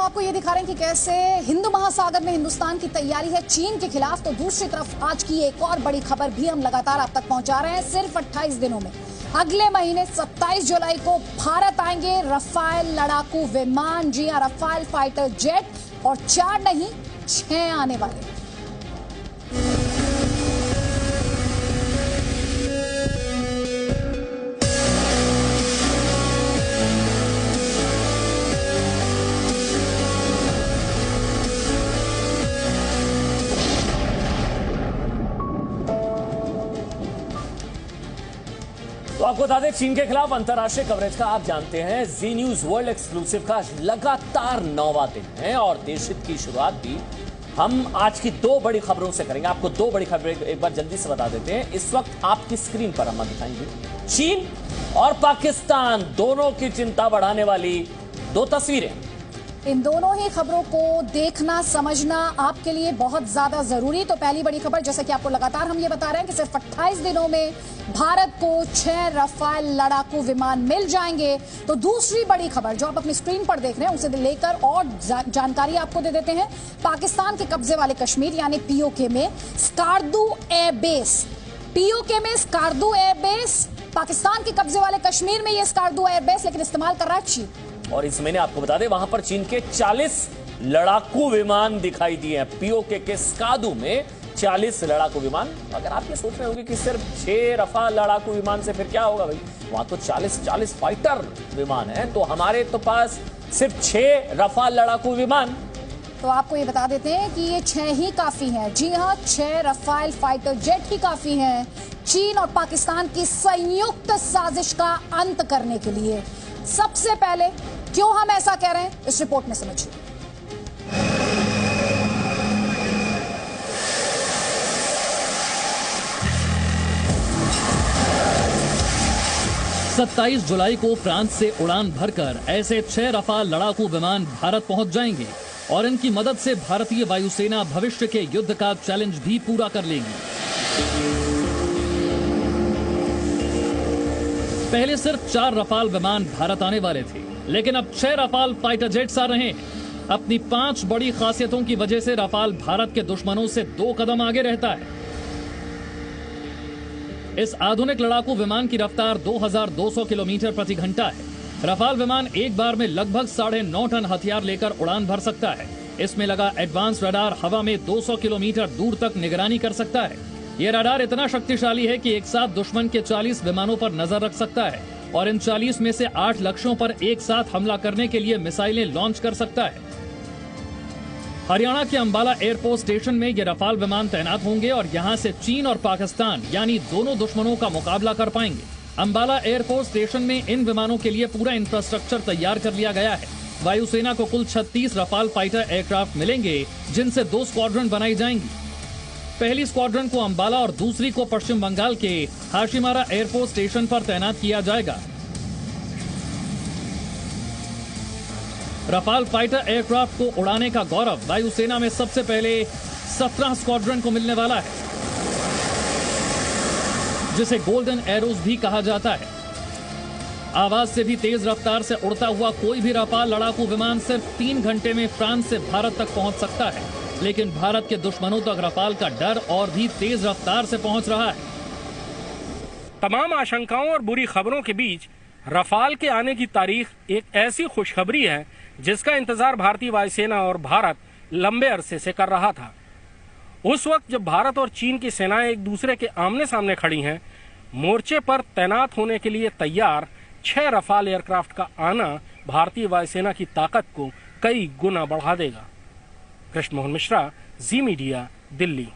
आपको ये दिखा रहे हैं कि कैसे हिंद महासागर में हिंदुस्तान की तैयारी है चीन के खिलाफ। तो दूसरी तरफ आज की एक और बड़ी खबर भी हम लगातार आप तक पहुंचा रहे हैं। सिर्फ 28 दिनों में अगले महीने 27 जुलाई को भारत आएंगे रफाल लड़ाकू विमान। जी हां, रफाल फाइटर जेट, और 4 नहीं 6 आने वाले। तो आपको बता दें, चीन के खिलाफ अंतर्राष्ट्रीय कवरेज का आप जानते हैं जी न्यूज वर्ल्ड एक्सक्लूसिव का लगातार 9वां दिन है और देश हित की शुरुआत भी हम आज की 2 बड़ी खबरों से करेंगे। आपको 2 बड़ी खबरें एक बार जल्दी से बता देते हैं। इस वक्त आपकी स्क्रीन पर हम दिखाएंगे चीन और पाकिस्तान दोनों की चिंता बढ़ाने वाली 2 तस्वीरें। इन दोनों ही खबरों को देखना समझना आपके लिए बहुत ज्यादा जरूरी। तो पहली बड़ी खबर, जैसा कि आपको लगातार हम ये बता रहे हैं कि सिर्फ 28 दिनों में भारत को 6 रफाल लड़ाकू विमान मिल जाएंगे। तो दूसरी बड़ी खबर जो आप अपनी स्क्रीन पर देख रहे हैं उसे लेकर और जानकारी आपको दे देते हैं। पाकिस्तान के कब्जे वाले कश्मीर यानी पीओके में स्कार्दू एयरबेस, पीओके में स्कार्दू एयरबेस, पाकिस्तान के कब्जे वाले कश्मीर में यह स्कार्दू एयरबेस लेकिन इस्तेमाल कर रहा है चीन। और इस महीने आपको बता दें वहां पर चीन के 40 लड़ाकू विमान दिखाई दिए हैं। पीओके के स्कार्दू में 40 लड़ाकू विमान। अगर आप ये सोच रहे होंगे कि सिर्फ 6 रफाल लड़ाकू विमान से फिर क्या होगा भाई, वहां तो 40 फाइटर विमान है। तो हमारे तो पास सिर्फ 6 रफाल लड़ाकू विमान। तो आपको ये बता देते हैं कि ये 6 ही काफी हैं। जी हां, 6 रफाल फाइटर जेट ही काफी हैं चीन और पाकिस्तान की संयुक्त साजिश का अंत करने के लिए। सबसे पहले क्यों हम ऐसा कह रहे हैं, इस रिपोर्ट में समझिए। 27 जुलाई को फ्रांस से उड़ान भरकर ऐसे 6 रफाल लड़ाकू विमान भारत पहुंच जाएंगे और इनकी मदद से भारतीय वायुसेना भविष्य के युद्ध का चैलेंज भी पूरा कर लेगी। पहले सिर्फ 4 रफाल विमान भारत आने वाले थे, लेकिन अब 6 रफाल फाइटर जेट्स आ रहे हैं। अपनी 5 बड़ी खासियतों की वजह से रफाल भारत के दुश्मनों से 2 कदम आगे रहता है। इस आधुनिक लड़ाकू विमान की रफ्तार 2200 किलोमीटर प्रति घंटा है। रफाल विमान एक बार में लगभग 9.5 टन हथियार लेकर उड़ान भर सकता है। इसमें लगा एडवांस रडार हवा में 200 किलोमीटर दूर तक निगरानी कर सकता है। यह रडार इतना शक्तिशाली है कि एक साथ दुश्मन के 40 विमानों पर नजर रख सकता है और इन 40 में से 8 लक्ष्यों पर एक साथ हमला करने के लिए मिसाइलें लॉन्च कर सकता है। हरियाणा के अंबाला एयरफोर्स स्टेशन में ये रफाल विमान तैनात होंगे और यहां से चीन और पाकिस्तान यानी दोनों दुश्मनों का मुकाबला कर पाएंगे। अंबाला एयरफोर्स स्टेशन में इन विमानों के लिए पूरा इंफ्रास्ट्रक्चर तैयार कर लिया गया है। वायुसेना को कुल 36 रफाल फाइटर एयरक्राफ्ट मिलेंगे, जिनसे 2 स्क्वाड्रन बनाई जाएंगी। पहली स्क्वाड्रन को अंबाला और दूसरी को पश्चिम बंगाल के हाशिमारा एयरफोर्स स्टेशन पर तैनात किया जाएगा। रफाल फाइटर एयरक्राफ्ट को उड़ाने का गौरव वायुसेना में सबसे पहले 17 स्क्वाड्रन को मिलने वाला है, जिसे गोल्डन एरोज भी कहा जाता है। आवाज से भी तेज रफ्तार से उड़ता हुआ कोई भी रफाल लड़ाकू विमान सिर्फ 3 घंटे में फ्रांस से भारत तक पहुंच सकता है, लेकिन भारत के दुश्मनों तक रफाल का डर और भी तेज रफ्तार से पहुंच रहा है। तमाम आशंकाओं और बुरी खबरों के बीच रफाल के आने की तारीख एक ऐसी खुशखबरी है जिसका इंतजार भारतीय वायुसेना और भारत लंबे अरसे से कर रहा था। उस वक्त जब भारत और चीन की सेनाएं एक दूसरे के आमने सामने खड़ी हैं, मोर्चे पर तैनात होने के लिए तैयार 6 रफाल एयरक्राफ्ट का आना भारतीय वायुसेना की ताकत को कई गुना बढ़ा देगा। कृष्ण मोहन मिश्रा, जी मीडिया, दिल्ली।